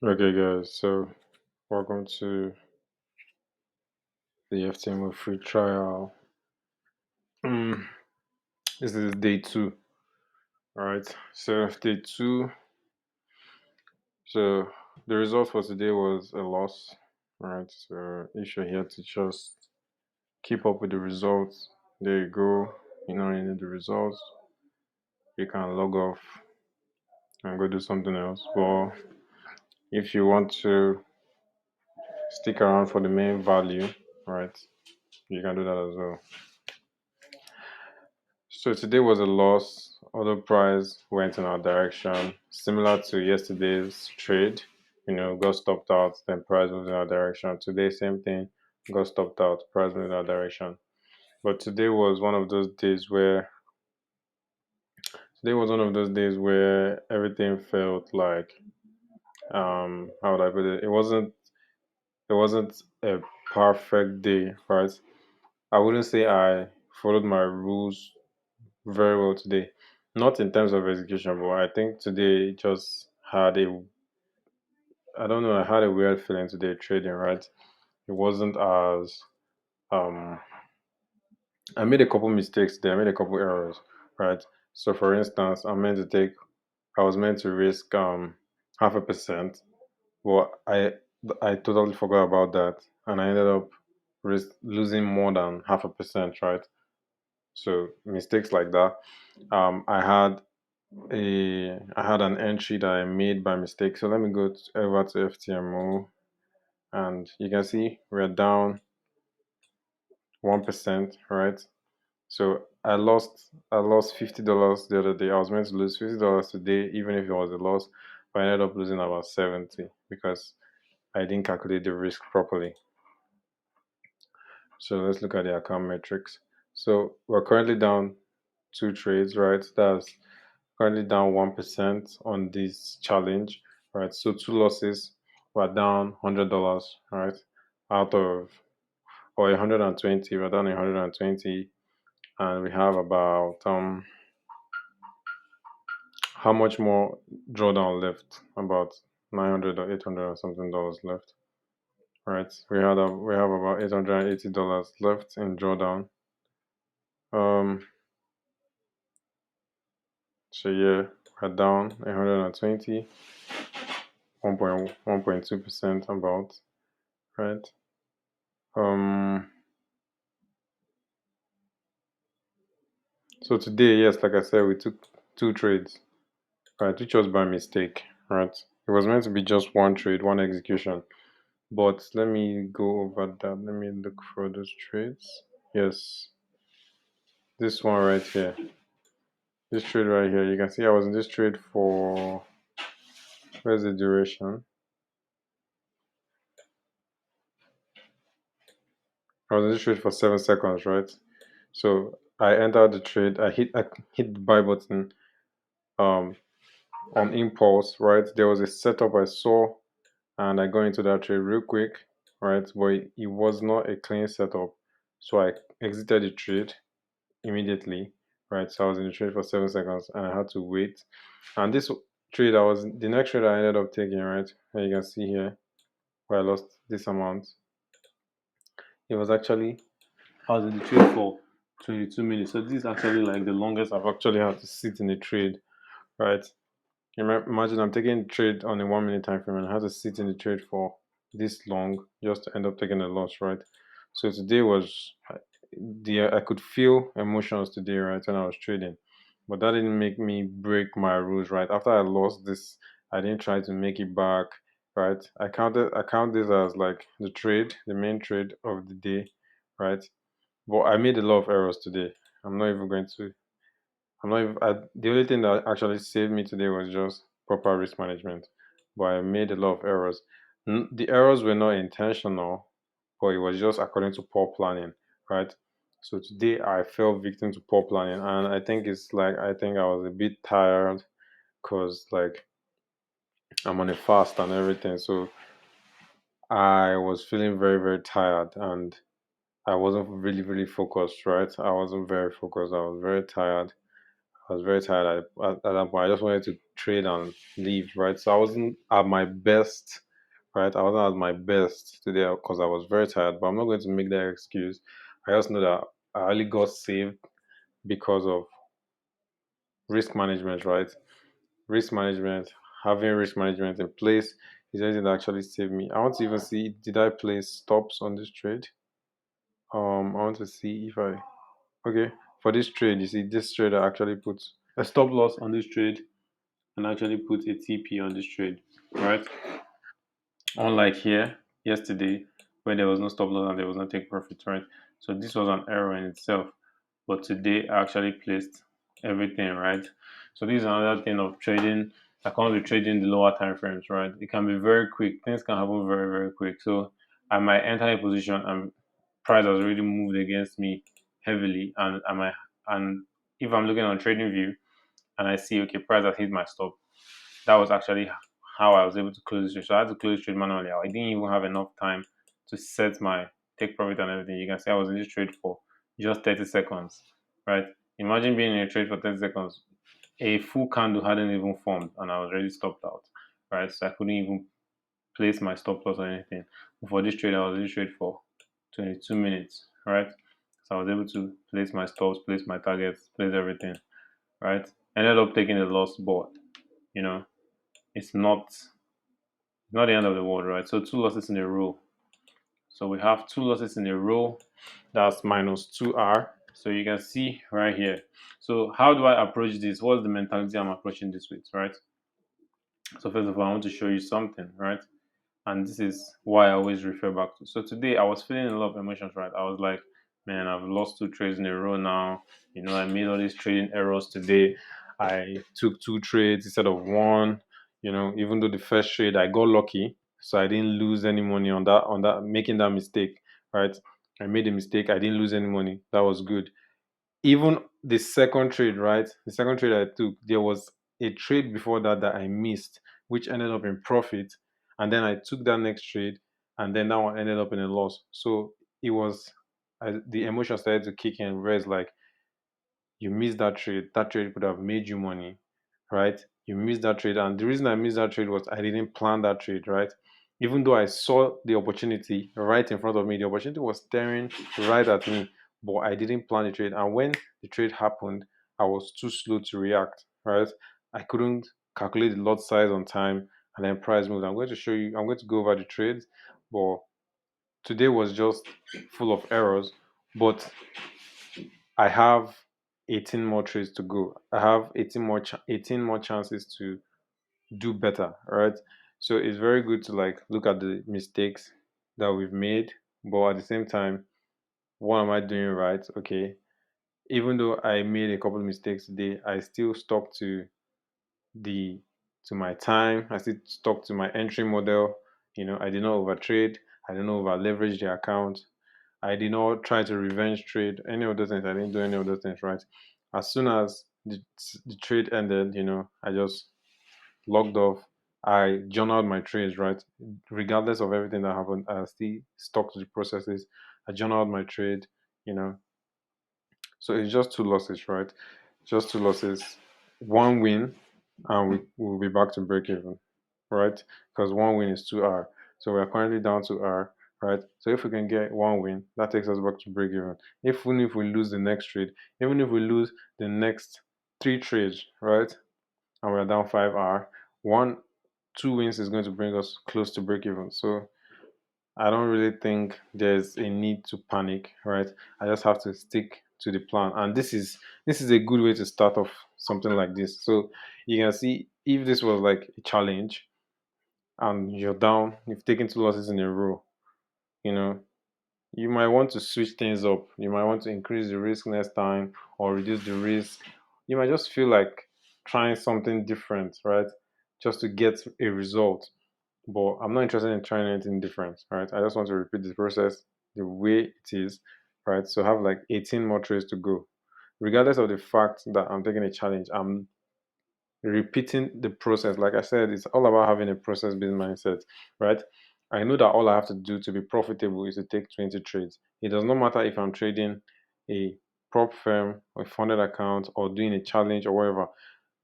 Okay, guys, so welcome to the Ftmo free trial. Mm, this is day two, all right? So, day two, so the result for today was a loss, all right? So, if you're here to just keep up with the results, there you go. You know, you need the results, you can log off and go do something else. But if you want to stick around for the main value, right, you can do that as well. So today was a loss. Other price went in our direction, similar to yesterday's trade. You know, got stopped out, then price was in our direction. Today, same thing, got stopped out, price was in our direction. But today was one of those days where everything felt like how would I put it? It wasn't a perfect day, right? I wouldn't say I followed my rules very well today. Not in terms of execution, but I think today just had a I don't know, I had a weird feeling today trading, right? It wasn't as um I made a couple mistakes there, I made a couple errors, right? So for instance, I was meant to risk half a percent, but I totally forgot about that and I ended up losing more than half a percent, right? So mistakes like that. I had an entry that I made by mistake. So let me go over to Ftmo, and you can see we're down 1%, right? So I lost $50 the other day. I was meant to lose $50 today, even if it was a loss, but I ended up losing about 70 because I didn't calculate the risk properly. So let's look at the account metrics. So we're currently down two trades, right? That's currently down 1% on this challenge, right? So two losses, we're down $100, right? Out of or 120, we're down 120, and we have about how much more drawdown left? About 900 or 800 or something dollars left, right? We have about $880 left in drawdown. Um, so yeah, we're down 120, 1.2% about, right? Um, so today, yes, like I said, we took two trades, right, which was by mistake, right? It was meant to be just one trade, one execution. But let me go over that. Let me look for those trades. Yes, this one right here. This trade right here. You can see I was in this trade for, where's the duration? I was in this trade for 7 seconds, right? So I entered the trade. I hit the buy button um on impulse, right? There was a setup I saw and I got into that trade real quick, right? But it was not a clean setup, so I exited the trade immediately, right? So I was in the trade for 7 seconds and I had to wait. And this trade, I was the next trade I ended up taking, right? And you can see here where I lost this amount. It was actually I was in the trade for 22 minutes. So this is actually like the longest I've actually had to sit in a trade, right? Imagine I'm taking a trade on a 1 minute time frame and I had to sit in the trade for this long just to end up taking a loss, right? So today was the I could feel emotions today, right, when I was trading, but that didn't make me break my rules, right? After I lost this, I didn't try to make it back, right? I count this as like the main trade of the day, right? But I made a lot of errors today. I'm not even going to I'm not even, the only thing that actually saved me today was just proper risk management. But I made a lot of errors. The errors were not intentional, but it was just according to poor planning, right? So today I fell victim to poor planning, and I think I was a bit tired because like I'm on a fast and everything, so I was feeling very very tired and I wasn't really focused, right? I wasn't very focused. I was very tired I was very tired at that point. I just wanted to trade and leave, right? So I wasn't at my best, right? I wasn't at my best today because I was very tired, but I'm not going to make that excuse. I just know that I only got saved because of risk management, right? Risk management, having risk management in place is anything that actually saved me. I want to even see, did I place stops on this trade? I want to see if I, okay, for this trade, you see, this trader actually puts a stop loss on this trade and actually put a TP on this trade, right? Unlike here, yesterday, where there was no stop loss and there was no take profit, right? So this was an error in itself. But today I actually placed everything, right? So this is another thing of trading. I can't be trading the lower time frames, right? It can be very quick. Things can happen very, very quick. So I might enter a position and price has already moved against me heavily, and I might, and if I'm looking on trading view and I see, okay, price has hit my stop, that was actually how I was able to close the trade. So I had to close the trade manually. I didn't even have enough time to set my take profit and everything. You can see I was in this trade for just 30 seconds, right? Imagine being in a trade for 30 seconds. A full candle hadn't even formed and I was already stopped out, right? So I couldn't even place my stop loss or anything. But for this trade, I was in this trade for 22 minutes, right? So I was able to place my stops, place my targets, place everything, right? Ended up taking a loss, but you know, it's not the end of the world, right? So two losses in a row. So we have two losses in a row. That's minus 2R. So you can see right here. So how do I approach this? What's the mentality I'm approaching this with, right? So first of all, I want to show you something, right? And this is why I always refer back to. So today I was feeling a lot of emotions, right? I was like, man, I've lost two trades in a row now. I made all these trading errors today. I took two trades instead of one. Even though the first trade I got lucky, so I didn't lose any money on that making that mistake, right? I made a mistake. I didn't lose any money. That was good. Even the second trade, right? The second trade I took, there was a trade before that I missed, which ended up in profit. And then I took that next trade, and then that one ended up in a loss. So it was, the emotion started to kick in, where it's like, you missed that trade. That trade could have made you money, right? You missed that trade. And the reason I missed that trade was I didn't plan that trade, right? Even though I saw the opportunity right in front of me, the opportunity was staring right at me, but I didn't plan the trade. And when the trade happened, I was too slow to react, right? I couldn't calculate the lot size on time, and then price moved. I'm going to show you, I'm going to go over the trades, but today was just full of errors. But I have 18 more trades to go. I have 18 more chances to do better, right? So it's very good to like look at the mistakes that we've made, but at the same time, what am I doing right? Okay, even though I made a couple of mistakes today, I still stuck the to my time. I still stuck to my entry model. I did not overtrade. I did not over leverage the account. I did not try to revenge trade any of those things. I didn't do any of those things, right? As soon as the trade ended, I just logged off. I journaled my trades, right? Regardless of everything that happened, I still stuck to the processes. I journaled my trade, you know. So it's just two losses, right? Just two losses. One win, and we'll be back to break even, right? Because one win is 2R. So we're currently down to R, right? So if we can get one win, that takes us back to break even. Even if we lose the next trade, even if we lose the next three trades, right? And we're down 5R, two wins is going to bring us close to break even. So I don't really think there's a need to panic, right? I just have to stick to the plan. And this is a good way to start off something like this. So you can see, if this was like a challenge and you're down, you've taken two losses in a row, you know, you might want to switch things up. You might want to increase the risk next time or reduce the risk. You might just feel like trying something different, right? Just to get a result. But I'm not interested in trying anything different, right? I just want to repeat the process the way it is, right? So I have like 18 more trades to go. Regardless of the fact that I'm taking a challenge, I'm repeating the process. Like I said, it's all about having a process based mindset, right? I know that all I have to do to be profitable is to take 20 trades. It does not matter if I'm trading a prop firm or a funded account or doing a challenge or whatever,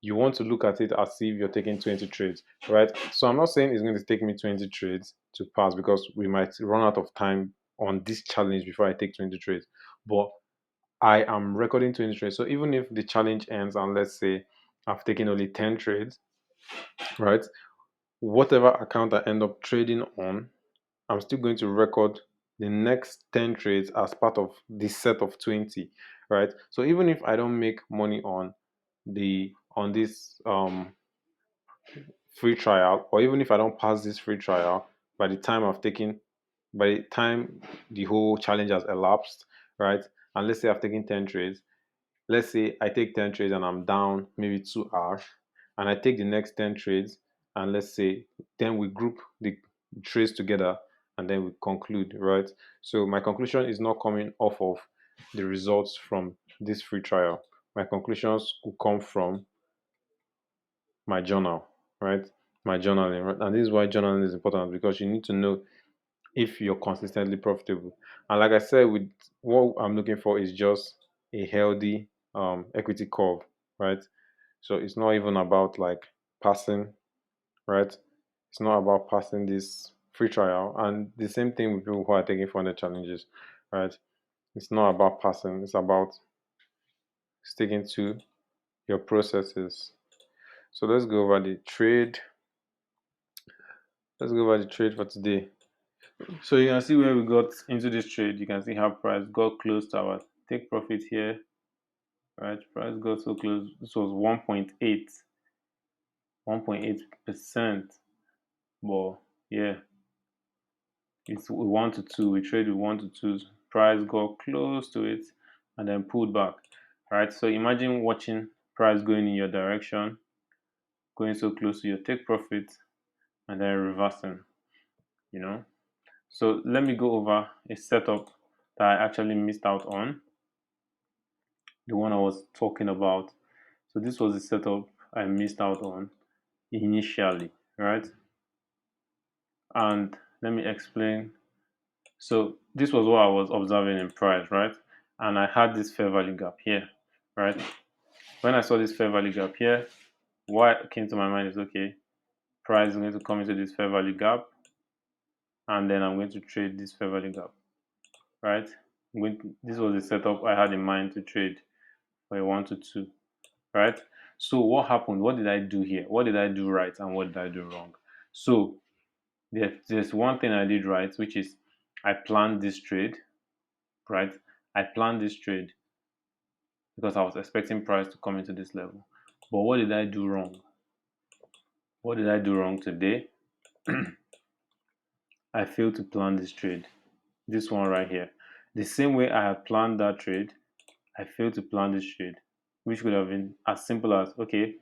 you want to look at it as if you're taking 20 trades, right? So I'm not saying it's going to take me 20 trades to pass because we might run out of time on this challenge before I take 20 trades. But I am recording 20 trades. So even if the challenge ends and let's say I've taken only 10 trades, right? Whatever account I end up trading on, I'm still going to record the next 10 trades as part of this set of 20, right? So even if I don't make money on this free trial, or even if I don't pass this free trial, by the time I've taken, by the time the whole challenge has elapsed, right? And let's say I've taken 10 trades, let's say I take 10 trades and I'm down maybe 2 hours, and I take the next 10 trades, and let's say then we group the trades together and then we conclude, right? So my conclusion is not coming off of the results from this free trial. My conclusions will come from my journal, right? My journaling, right? And this is why journaling is important because you need to know if you're consistently profitable. And like I said, with what I'm looking for is just a healthy equity curve, right? So it's not even about like passing, right? It's not about passing this free trial. And the same thing with people who are taking 400 challenges, right? It's not about passing, it's about sticking to your processes. So let's go over the trade. Let's go over the trade for today. So you can see where we got into this trade. You can see how price got close to our take profit here, right? Price got so close. This was 1.8%. But yeah, it's 1 to 2. We trade with 1 to 2. Price got close to it and then pulled back. Right. So imagine watching price going in your direction, going so close to your take profit, and then reversing. You know. So let me go over a setup that I actually missed out on, the one I was talking about. So this was the setup I missed out on initially, right? And let me explain. So this was what I was observing in price, right? And I had this fair value gap here, right? When I saw this fair value gap here, what came to my mind is okay, price is going to come into this fair value gap, and then I'm going to trade this fair value gap, right? This was the setup I had in mind to trade for a 1 to 2, right? So what happened? What did I do here? What did I do right and what did I do wrong? So there's one thing I did right, which is I planned this trade, right? I planned this trade because I was expecting price to come into this level. But what did I do wrong? What did I do wrong today? I failed to plan this trade. This one right here. The same way I had planned that trade, I failed to plan this trade, which could have been as simple as okay,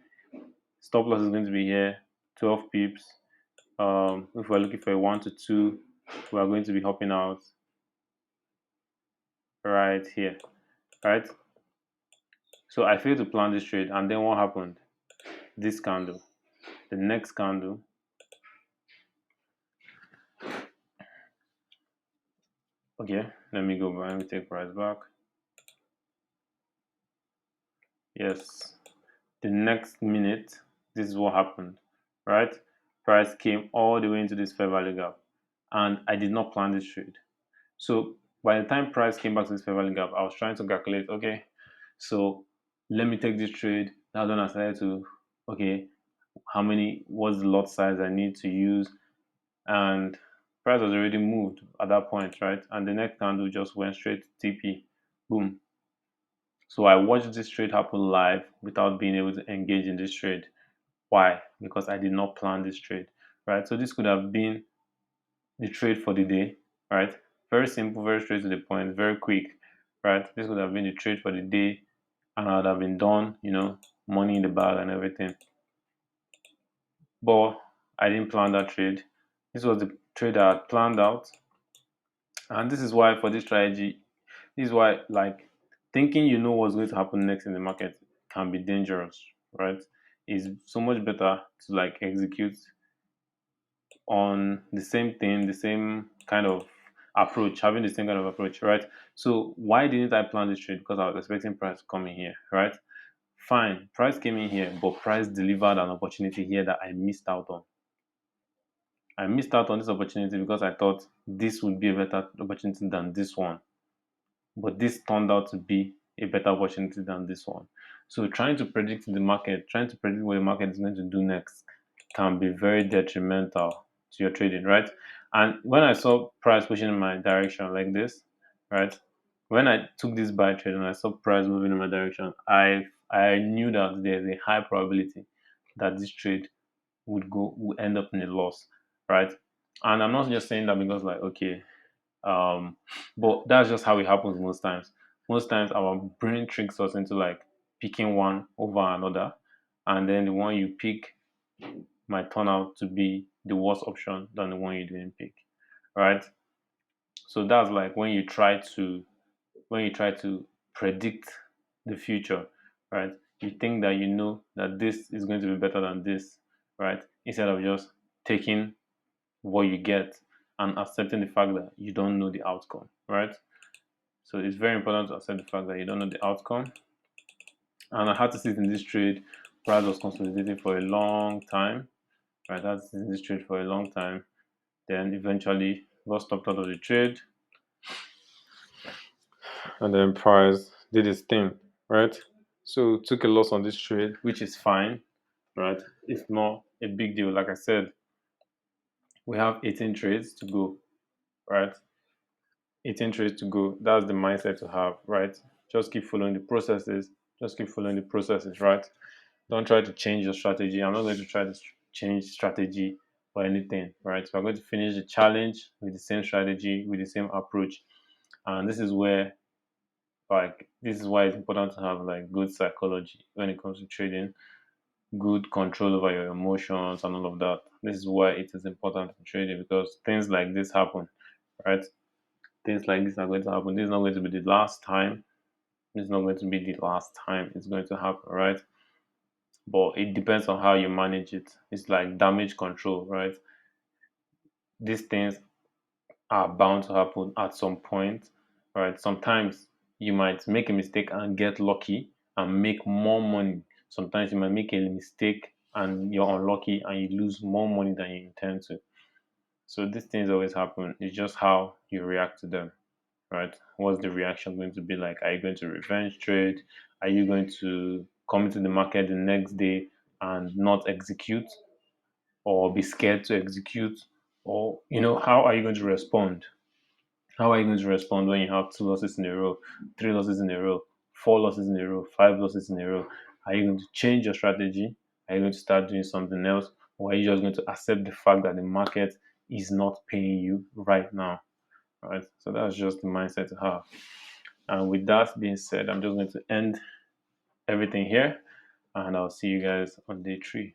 stop loss is going to be here, 12 pips. If we're looking for a 1 to 2, we are going to be hopping out right here, right? So I failed to plan this trade, and then what happened? This candle, the next candle. Okay, let me go back. Let me take price back. Yes, the next minute, this is what happened, right? Price came all the way into this fair value gap, and I did not plan this trade. So by the time price came back to this fair value gap, I was trying to calculate, okay, so let me take this trade. That's when I started to, okay, what's the lot size I need to use? And price was already moved at that point, right? And the next candle just went straight to TP, boom. So I watched this trade happen live without being able to engage in this trade. Why? Because I did not plan this trade, right? So this could have been the trade for the day, right? Very simple, very straight to the point, very quick, right? This could have been the trade for the day, and I would have been done, money in the bag and everything. But I didn't plan that trade. This was the trade I had planned out, and this is why for this strategy, this is why like thinking you know what's going to happen next in the market can be dangerous, right? It's so much better to like execute on the same thing, the same kind of approach, having the same kind of approach, right? So why didn't I plan this trade? Because I was expecting price to come in here, right? Fine, price came in here, but price delivered an opportunity here that I missed out on. I missed out on this opportunity because I thought this would be a better opportunity than this one. But this turned out to be a better opportunity than this one. So trying to predict the market, trying to predict what the market is going to do next can be very detrimental to your trading, right? And when I saw price pushing in my direction like this, right? When I took this buy trade and I saw price moving in my direction, I knew that there's a high probability that this trade would end up in a loss, right? And I'm not just saying that because like okay, um, but that's just how it happens most times. Most times our brain tricks us into like picking one over another, and then the one you pick might turn out to be the worst option than the one you didn't pick, right? So that's like when you try to predict the future, right? You think that you know that this is going to be better than this, right? Instead of just taking what you get and accepting the fact that you don't know the outcome, right? So it's very important to accept the fact that you don't know the outcome. And I had to sit in this trade. Price was consolidating for a long time, right? I had to sit in this trade for a long time. Then eventually got stopped out of the trade. And then price did its thing, right? So took a loss on this trade, which is fine, right? It's not a big deal. Like I said, we have 18 trades to go, right? 18 trades to go. That's the mindset to have, right? Just keep following the processes. Just keep following the processes, right? Don't try to change your strategy. I'm not going to try to change strategy or anything, right? So I'm going to finish the challenge with the same strategy, with the same approach. And this is where, like, this is why it's important to have like good psychology when it comes to trading, good control over your emotions and all of that. This is why it is important in trading because things like this happen, right? Things like this are going to happen. This is not going to be the last time. This is not going to be the last time it's going to happen, right? But it depends on how you manage it. It's like damage control, right? These things are bound to happen at some point, right? Sometimes you might make a mistake and get lucky and make more money. Sometimes you might make a mistake and you're unlucky and you lose more money than you intend to. So these things always happen. It's just how you react to them, right? What's the reaction going to be like? Are you going to revenge trade? Are you going to come into the market the next day and not execute or be scared to execute? Or, how are you going to respond? How are you going to respond when you have two losses in a row, three losses in a row, four losses in a row, five losses in a row? Are you going to change your strategy? Are you going to start doing something else? Or are you just going to accept the fact that the market is not paying you right now? Right? So that's just the mindset to have. And with that being said, I'm just going to end everything here and I'll see you guys on day 3.